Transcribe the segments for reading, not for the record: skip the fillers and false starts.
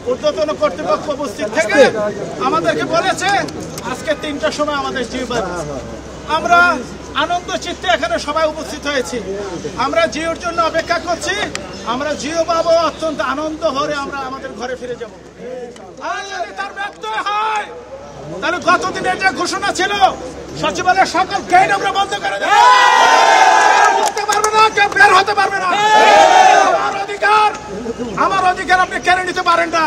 ঊর্ধ্বতন কর্তৃপক্ষ উপস্থিত থেকে আমাদেরকে বলেছে আজকে 3টার সময় আমাদের জিও পাবে। আমরা আনন্দ চিত্তে এখানে সবাই উপস্থিত হয়েছি। আমরা জিওর জন্য অপেক্ষা করছি। আমরা জিও পাবো, অত্যন্ত আনন্দ হয়ে আমরা আমাদের ঘরে ফিরে যাব। আর যদি তার ব্যর্থ হয় তাহলে গতদিন এটা ঘোষণা ছিল সচিবালয়ের সকল গেট আমরা বন্ধ করে দেব। ঢুকতে পারবে না, কেউ বের হতে পারবে না। আমার অধিকার আপনি কেড়ে নিতে পারেন না।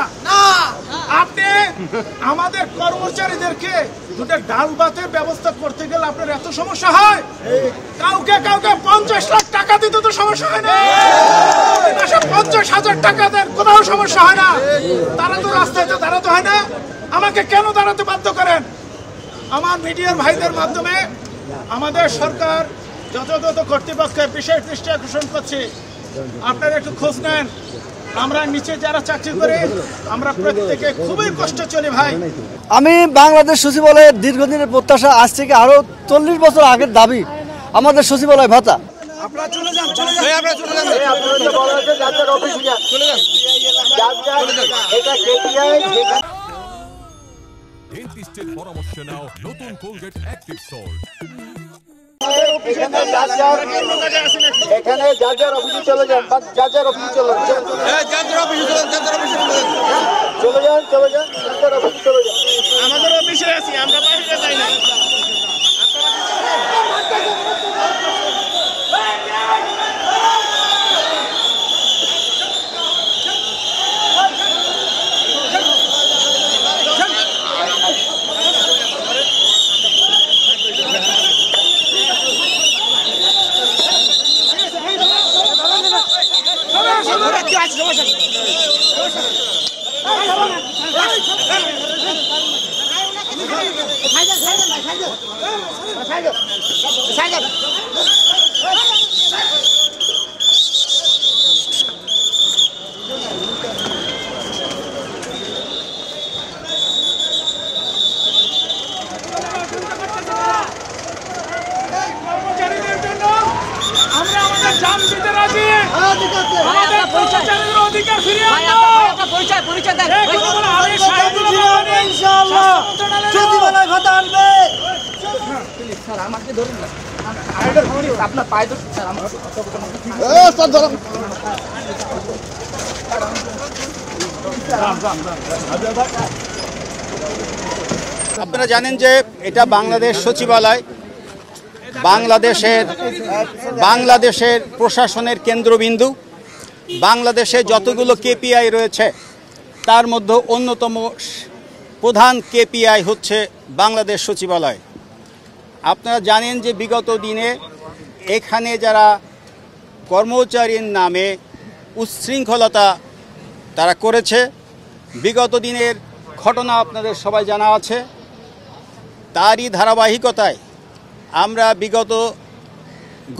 আপনি আমাদের কর্মচারীদেরকে দুটো ডাল ভাতের ব্যবস্থা করতে গেলে আপনার এত সমস্যা হয়? কাউকে 50 লাখ টাকা দিতে তো সমস্যা হয় না, 50,000 টাকা দেন কোথাও সমস্যা হয় না। তারা তো রাস্তায় তো দাঁড়াতে হয় না, আমাকে কেন দাঁড়াতে বাধ্য করেন? আমার মিডিয়ার ভাইদের মাধ্যমে আমাদের সরকার যথাযথ কর্তৃপক্ষের বিশেষ দৃষ্টি আকর্ষণ করছে, আপনারা একটু খোঁজ নেন। আমরা নিচে যারা চাকরি করি আমরা প্রত্যেকে খুবই কষ্ট চলি ভাই। আমি বাংলাদেশ সচিবালয়ের দীর্ঘদিনের প্রত্যাশা, আজ থেকে আরো 40 বছর আগের দাবি আমাদের সচিবালয় ভাতা। আপনারা চলে যান, চলে যান, আপনারা চলে যান, যার অফিসে যান, চলে যান, এটা কেপিআই। ডেন্টিস্টের পরামর্শ নাও, নতুন কোলগেট অ্যাক্টিভ সল্ট। এখানে যার অফিসে চলে যান, যার অফিসে চলে যান, যার অফিসে চলে যান, চলে যান, যার অফিসে চলে যান। আমাদের অফিসে আছি, আমরা বাইরে যাই না। কর্মচারীদের জন্য আমরা আমাদের জান দিতে রাজি। আমাদের কর্মচারীদের অধিকার ফিরিয়ে আনবো। পরিচয় দেন। আমি সাহেবুল রহমান, ইনশাআল্লাহ সচিবালয় ভাতা আনবে। স্যার আমাকে ধরুন না, আপনার পায়ে ধরুন স্যার। আমার স্যার ধরুন। আপনারা জানেন যে এটা বাংলাদেশ সচিবালয়, বাংলাদেশের প্রশাসনের কেন্দ্রবিন্দু। বাংলাদেশে যতগুলো কেপিআই রয়েছে তার মধ্যে অন্যতম প্রধান কেপিআই হচ্ছে বাংলাদেশ সচিবালয়। আপনারা জানেন যে বিগত দিনে এখানে যারা কর্মচারীর নামে উচ্ছৃঙ্খলতা তারা করেছে, বিগত দিনের ঘটনা আপনাদের সবাই জানা আছে। তারই ধারাবাহিকতায় আমরা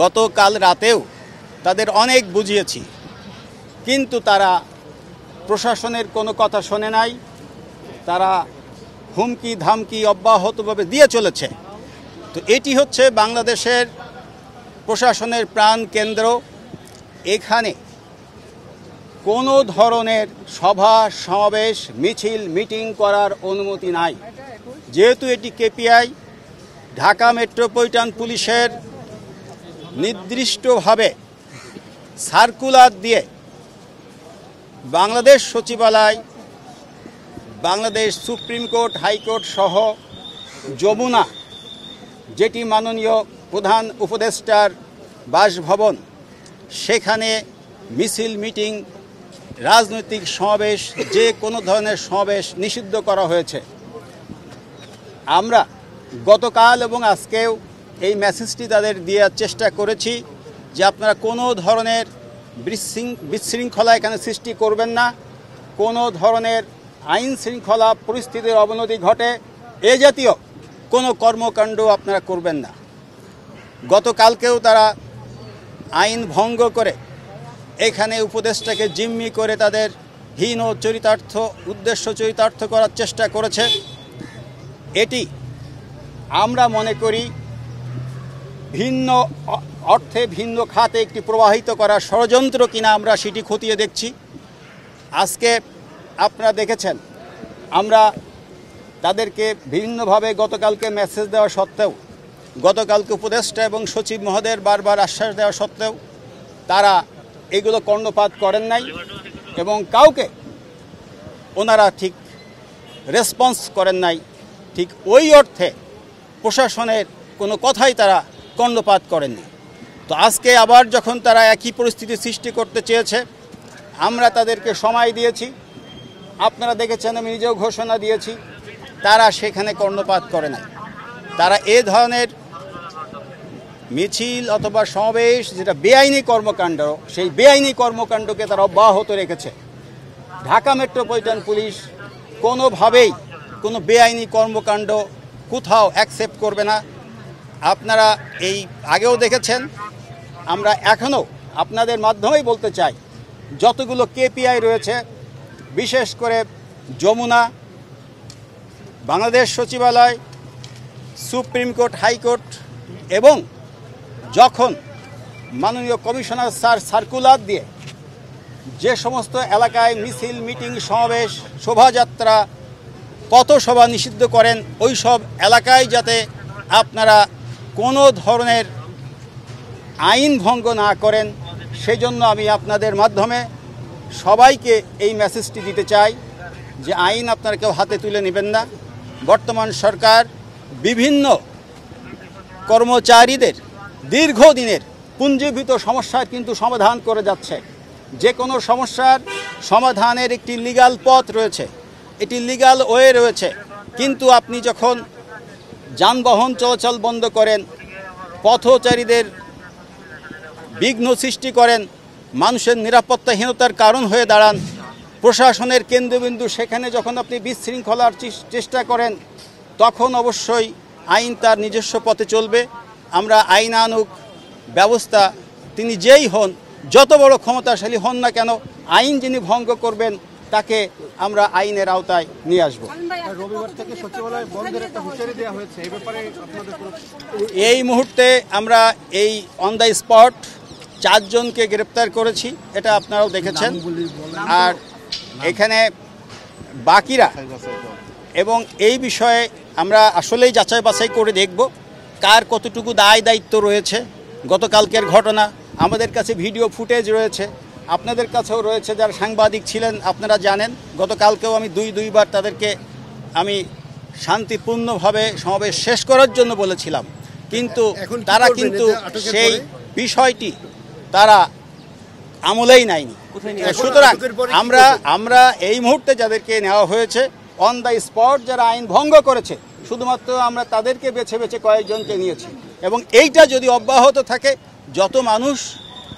গতকাল রাতেও তাদের অনেক বুঝিয়েছি, কিন্তু তারা প্রশাসনের কোনো কথা শোনে নাই। তারা হুমকি ধামকি অব্যাহতভাবে দিয়ে চলেছে। তো এটি হচ্ছে বাংলাদেশের প্রশাসনের প্রাণ কেন্দ্র। এখানে কোনো ধরনের সভা সমাবেশ মিছিল মিটিং করার অনুমতি নাই। যেহেতু এটি কেপিআই, ঢাকা মেট্রোপলিটন পুলিশের নির্দিষ্টভাবে সার্কুলার দিয়ে বাংলাদেশ সচিবালয়, বাংলাদেশ সুপ্রিম কোর্ট, হাইকোর্ট সহ যমুনা, যেটি মাননীয় প্রধান উপদেষ্টার বাসভবন, সেখানে মিছিল মিটিং, রাজনৈতিক সমাবেশ, যে কোনো ধরনের সমাবেশ নিষিদ্ধ করা হয়েছে। আমরা গতকাল এবং আজকেও এই মেসেজটি তাদের দেওয়ার চেষ্টা করেছি যে আপনারা কোনো ধরনের বিশৃঙ্খলা এখানে সৃষ্টি করবেন না, কোনো ধরনের আইন শৃঙ্খলা পরিস্থিতির অবনতি ঘটে এ জাতীয় কোনো কর্মকাণ্ড আপনারা করবেন না। গতকালকেও তারা আইন ভঙ্গ করে এখানে উপদেষ্টাকে জিম্মি করে তাদের হীন ও উদ্দেশ্য চরিতার্থ করার চেষ্টা করেছে। এটি আমরা মনে করি ভিন্ন অর্থে ভিন্ন খাতে একটি প্রবাহিত করার ষড়যন্ত্র কিনা আমরা সেটি খতিয়ে দেখছি। আজকে আপনারা দেখেছেন আমরা তাদেরকে বিভিন্নভাবে গতকালকে মেসেজ দেওয়া সত্ত্বেও, গতকালকে উপদেষ্টা এবং সচিব মহোদয়ের বারবার আশ্বাস দেওয়া সত্ত্বেও তারা এগুলো কর্ণপাত করেন নাই এবং কাউকে ওনারা ঠিক রেসপন্স করেন নাই। ঠিক ওই অর্থে প্রশাসনের কোনো কথাই তারা কর্ণপাত করেননি। তো আজকে আবার যখন তারা একই পরিস্থিতি সৃষ্টি করতে চেয়েছে, আমরা তাদেরকে সময় দিয়েছি। আপনারা দেখেছেন আমি নিজেও ঘোষণা দিয়েছি, তারা সেখানে কর্ণপাত করে নাই। তারা এ ধরনের মিছিল অথবা সমাবেশ যেটা বেআইনি কর্মকাণ্ড, সেই বেআইনি কর্মকাণ্ডকে তারা অব্যাহত রেখেছে। ঢাকা মেট্রোপলিটন পুলিশ কোনোভাবেই কোনো বেআইনি কর্মকাণ্ড কোথাও অ্যাকসেপ্ট করবে না। আপনারা এই আগেও দেখেছেন, আমরা এখনও আপনাদের মাধ্যমেই বলতে চাই, যতগুলো কেপিআই রয়েছে, বিশেষ করে যমুনা, বাংলাদেশ সচিবালয়, সুপ্রিম কোর্ট, হাইকোর্ট এবং যখন মাননীয় কমিশনার স্যার সার্কুলার দিয়ে যে সমস্ত এলাকায় মিছিল, মিটিং, সমাবেশ, শোভাযাত্রা, পথসভা নিষিদ্ধ করেন, ওই সব এলাকায় যাতে আপনারা কোনো ধরনের আইন ভঙ্গ না করেন, সেজন্য আমি আপনাদের মাধ্যমে সবাইকে এই মেসেজটি দিতে চাই যে আইন আপনারা কেউ হাতে তুলে নেবেন না। বর্তমান সরকার বিভিন্ন কর্মচারীদের দীর্ঘদিনের পুঞ্জীভূত সমস্যার কিন্তু সমাধান করে যাচ্ছে। যে কোনো সমস্যার সমাধানের একটি লিগ্যাল পথ রয়েছে, এটি লিগ্যাল ওয়ে রয়েছে। কিন্তু আপনি যখন যানবাহন চলাচল বন্ধ করেন, পথচারীদের বিঘ্ন সৃষ্টি করেন, মানুষের নিরাপত্তাহীনতার কারণ হয়ে দাঁড়ান, প্রশাসনের কেন্দ্রবিন্দু সেখানে যখন আপনি বিশৃঙ্খলার চেষ্টা করেন, তখন অবশ্যই আইন তার নিজস্ব পথে চলবে। আমরা আইনানুগ ব্যবস্থা তিনি যেই হন, যত বড় ক্ষমতাশালী হন না কেন, আইন যিনি ভঙ্গ করবেন তাকে আমরা আইনের আওতায় নিয়ে আসব। রবিবার থেকে সচিবালয় বন্ধের একটা হুঁশিয়ারি দেওয়া হয়েছে, এই ব্যাপারে আপনাদের এই মুহূর্তে আমরা এই অন দ্য স্পট 4 জনকে গ্রেপ্তার করেছি, এটা আপনারাও দেখেছেন। আর এখানে বাকিরা, এবং এই বিষয়ে আমরা আসলেই যাচাই বাছাই করে দেখব কার কতটুকু দায় দায়িত্ব রয়েছে। গতকালকের ঘটনা, আমাদের কাছে ভিডিও ফুটেজ রয়েছে, আপনাদের কাছেও রয়েছে, যারা সাংবাদিক ছিলেন আপনারা জানেন। গতকালকেও আমি দুইবার তাদেরকে আমি শান্তিপূর্ণভাবে সমাবেশ শেষ করার জন্য বলেছিলাম, কিন্তু তারা কিন্তু সেই বিষয়টি তারা আমলেই নেয়নি। সুতরাং আমরা এই মুহূর্তে যাদেরকে নেওয়া হয়েছে অন দ্য স্পট, যারা আইন ভঙ্গ করেছে, শুধুমাত্র আমরা তাদেরকে বেছে বেছে কয়েকজনকে নিয়েছি। এবং এইটা যদি অব্যাহত থাকে, যত মানুষ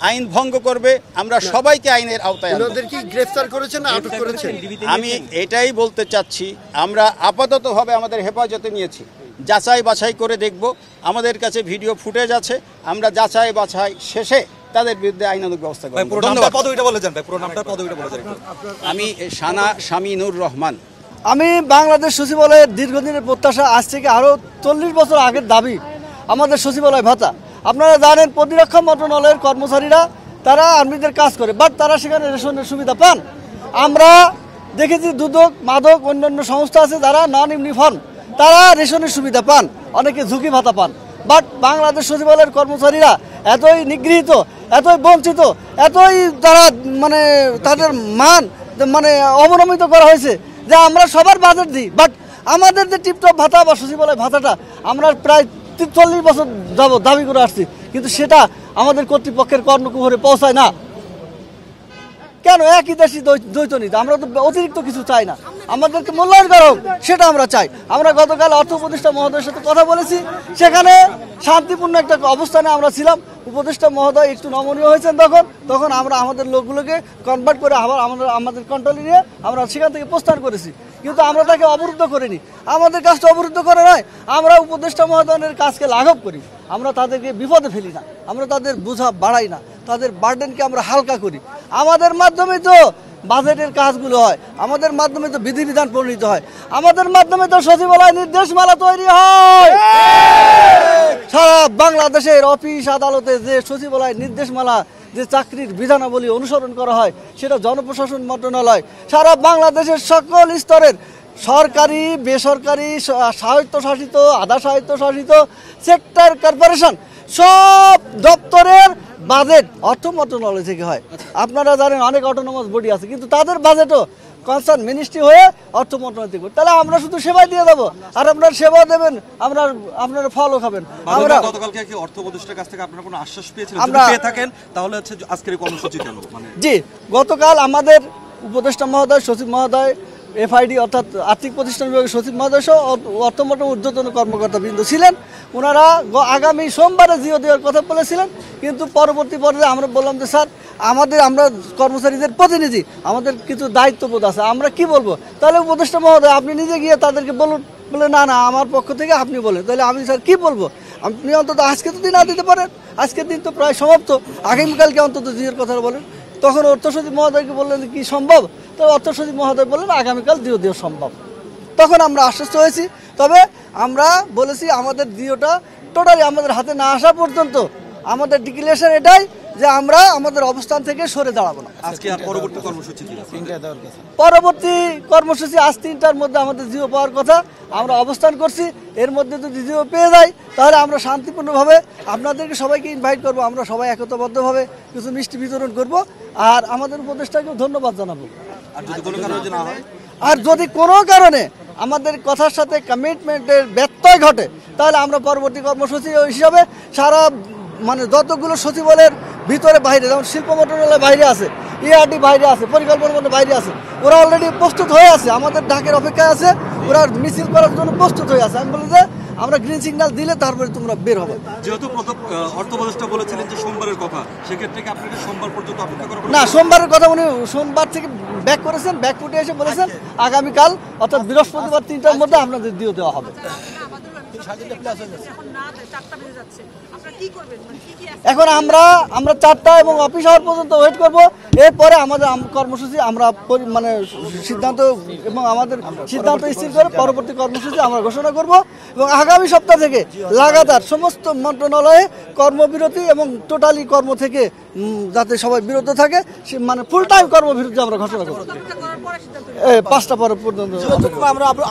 আইন ভঙ্গ করবে আমরা সবাইকে আইনের আওতায় আনব। গ্রেফতার করেছেন না আটক করেছেন? আমি এটাই বলতে চাচ্ছি, আমরা আপাততভাবে আমাদের হেফাজতে নিয়েছি, যাচাই বাছাই করে দেখব। আমাদের কাছে ভিডিও ফুটেজ আছে, আমরা যাচাই বাছাই শেষে তাদের বিরুদ্ধে আইনানুগ ব্যবস্থা করব। আমি সানা শামিনুর রহমান। আমি বাংলাদেশ সচিবালয়ের দীর্ঘদিনের প্রত্যাশা, আজ থেকে আরও 40 বছর আগের দাবি আমাদের সচিবালয় ভাতা। আপনারা জানেন প্রতিরক্ষা মন্ত্রণালয়ের কর্মচারীরা তারা আর্মিদের কাজ করে, বাট তারা সেখানে রেশনের সুবিধা পান। আমরা দেখেছি দুদক, মাদক, অন্যান্য সংস্থা আছে যারা নন ইউনিফর্ম, তারা রেশনের সুবিধা পান, অনেকে ঝুঁকি ভাতা পান। বাট বাংলাদেশ সচিবালয়ের কর্মচারীরা এতই নিগৃহীত, এতই বঞ্চিত, এতই তারা মানে তাদের মান মানে অবনমিত করা হয়েছে যে আমরা সবার বাজেট দিই, বাট আমাদের যে টিপটপ ভাতা বা সচিবালয় ভাতাটা আমরা প্রায় 43 বছর যাবত দাবি করে আসছি, কিন্তু সেটা আমাদের কর্তৃপক্ষের কর্ণকুহরে পৌঁছায় না। কেন? একই দেশই দ্বৈত নীতি, আমরা তো অতিরিক্ত কিছু চাই না, আমাদেরকে মূল্যায়ন করা হোক সেটা আমরা চাই। আমরা গতকাল অর্থ উপদেষ্টা মহোদয়ের সাথে কথা বলেছি, সেখানে শান্তিপূর্ণ একটা অবস্থানে আমরা ছিলাম। উপদেষ্টা মহোদয় একটু নমনীয় হয়েছেন, তখন আমরা আমাদের লোকগুলোকে কনভার্ট করে আবার আমাদের কন্ট্রোলে নিয়ে আমরা সেখান থেকে প্রস্থান করেছি। কিন্তু আমরা তাকে অবরুদ্ধ করিনি, আমাদের কাজটা অবরুদ্ধ করে নয়, আমরা উপদেষ্টা মহোদয়ের কাজকে লাঘব করি, আমরা তাদেরকে বিপদে ফেলি না, আমরা তাদের বোঝা বাড়াই না, তাদের বার্ডেনকে আমরা হালকা করি। আমাদের মাধ্যমে তো বাজেটের কাজগুলো হয়, আমাদের মাধ্যমে তো বিধিবিধান প্রণীত হয়, আমাদের মাধ্যমে তো সচিবালয় নির্দেশমালা তৈরি হয়। সারা বাংলাদেশের অফিস আদালতে যে সচিবালয় নির্দেশমালা, যে চাকরির বিধানাবলী অনুসরণ করা হয়, সেটা জনপ্রশাসন মন্ত্রণালয় সারা বাংলাদেশের সকল স্তরের সরকারি, বেসরকারি, স্বায়ত্তশাসিত, আধা স্বায়ত্তশাসিত সেক্টর কর্পোরেশন সব দপ্তরের বাজেট অর্থ মন্ত্রণালয় থেকে হয়। আপনারা জানেন অনেক অটোনমাস বডি আছে, কিন্তু তাদের বাজেটও কনসার্ন মিনিস্ট্রি হয়ে অর্থ মন্ত্রণালয় থেকে। তাহলে আমরা শুধু সেবাই দিয়ে দেবো, আর আপনার সেবা দেবেন, আপনারা ফলও খাবেন। আমরা গতকালকে কি অর্থ উপদেষ্টার কাছ থেকে আপনারা কোনো আশ্বাস পেয়েছিলেন? আমরা যদি পেয়ে থাকেন তাহলে হচ্ছে আজকের এই কর্মসূচি কেন? মানে জি, গতকাল আমাদের উপদেষ্টা মহোদয়, সচিব মহোদয়, এফআইডি অর্থাৎ আর্থিক প্রতিষ্ঠান বিভাগের সচিব মহোদয় সহ অর্থ মন্ত্রণালয়ের ঊর্ধ্বতন কর্মকর্তাবৃন্দ ছিলেন। ওনারা আগামী সোমবারে জিও দেওয়ার কথা বলেছিলেন, কিন্তু পরবর্তী পর্যায়ে আমরা বললাম যে স্যার আমরা কর্মচারীদের প্রতিনিধি, আমাদের কিছু দায়িত্ববোধ আছে, আমরা কি বলবো? তাহলে উপদেষ্টা মহোদয় আপনি নিজে গিয়ে তাদেরকে বলুন। বলে না না, আমার পক্ষ থেকে আপনি বলেন। তাহলে আমি স্যার কি বলবো? আপনি অন্তত আজকে যদি না দিতে পারেন, আজকের দিন তো প্রায় সমাপ্ত, আগামীকালকে অন্তত জিওর কথা বলেন। তখন অর্থ সচিব মহোদয়কে বললেন কি সম্ভব? তো অর্থ সচিব মহোদয় বললেন আগামীকাল জিও দেওয়া সম্ভব। তখন আমরা আশ্বস্ত হয়েছি। তবে আমরা বলেছি আমাদের জিওটা টোটালি আমাদের হাতে না আসা পর্যন্ত আমাদের ডিক্লারেশন এটাই যে আমরা আমাদের অবস্থান থেকে সরে দাঁড়াবো না। আজকে আর পরবর্তী কর্মসূচি কি? পরবর্তী কর্মসূচি আজ 3টার মধ্যে আমাদের জিও পাওয়ার কথা, আমরা অবস্থান করছি। এর মধ্যে যদি জিও পেয়ে যাই তাহলে আমরা শান্তিপূর্ণভাবে আপনাদেরকে সবাইকে ইনভাইট করব, আমরা সবাই একতাবদ্ধভাবে কিছু মিষ্টি বিতরণ করব, আর আমাদের উপদেষ্টাকেও ধন্যবাদ জানাবো। আর যদি কোনো কারণে না হয়, আর যদি কোনো কারণে আমাদের কথার সাথে কমিটমেন্টের ব্যত্যয় ঘটে, তাহলে আমরা পরবর্তী কর্মসূচি হিসাবে সারা যতগুলো সচিবালয়ের ভিতরে বাইরে, যেমন শিল্প মন্ত্রণালয়ের বাইরে আছে, ইআরডি বাইরে আছে, পরিকল্পনা মন্ত্রণালয় বাইরে আছে, ওরা অলরেডি প্রস্তুত হয়ে আছে, আমাদের ডাকের অপেক্ষায় আছে, ওরা মিছিল করার জন্য প্রস্তুত হয়ে আছে। আমি বলি যে আমরা গ্রিন সিগন্যাল দিলে তারপরে তোমরা বের হবে। যেহেতু অর্থ উপদেষ্টা বলেছিলেন যে সোমবারের কথা, সেক্ষেত্রে কি আপনাকে সোমবার পর্যন্ত অপেক্ষা করা? না, সোমবারের কথা উনি সোমবার থেকে ব্যাক করেছেন, ব্যাক ফুটে এসে বলেছেন আগামীকাল অর্থাৎ বৃহস্পতিবার 3টার মধ্যে আপনাদের দিয়ে দেওয়া হবে। এখন আমরা 4টা এবং অফিস আওয়ার পর্যন্ত ওয়েট করব। এরপরে আমাদের কর্মসূচি আমরা সিদ্ধান্ত এবং আমাদের সিদ্ধান্ত স্থির করে পরবর্তী কর্মসূচি আমরা ঘোষণা করব। এবং আগামী সপ্তাহ থেকে লাগাতার সমস্ত মন্ত্রণালয়ে কর্মবিরতি এবং টোটালি কর্ম থেকে যাতে সবাই বিরত থাকে, ফুল টাইম কর্মবিরতি আমরা ঘোষণা করব 5টা পর্যন্ত।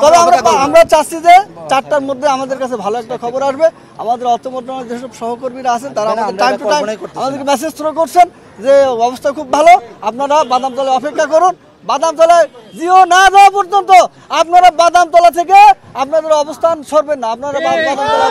তবে আমরা চাচ্ছি যে 4টার মধ্যে আমাদের কাছে ভালো একটা খবর আসবে। আমাদের অর্থ মন্ত্রণালয়ের যেসব সহকর্মীরা আছেন তারা আমাদের টাইম টু টাইম আমাদেরকে মেসেজ থ্রো করছেন যে অবস্থা খুব ভালো, আপনারা বাদামতলায় অপেক্ষা করুন। বাদামতলায় জিও না যাওয়া পর্যন্ত আপনারা বাদামতলা থেকে আপনাদের অবস্থান সরবেন না, আপনারা বাদামতলা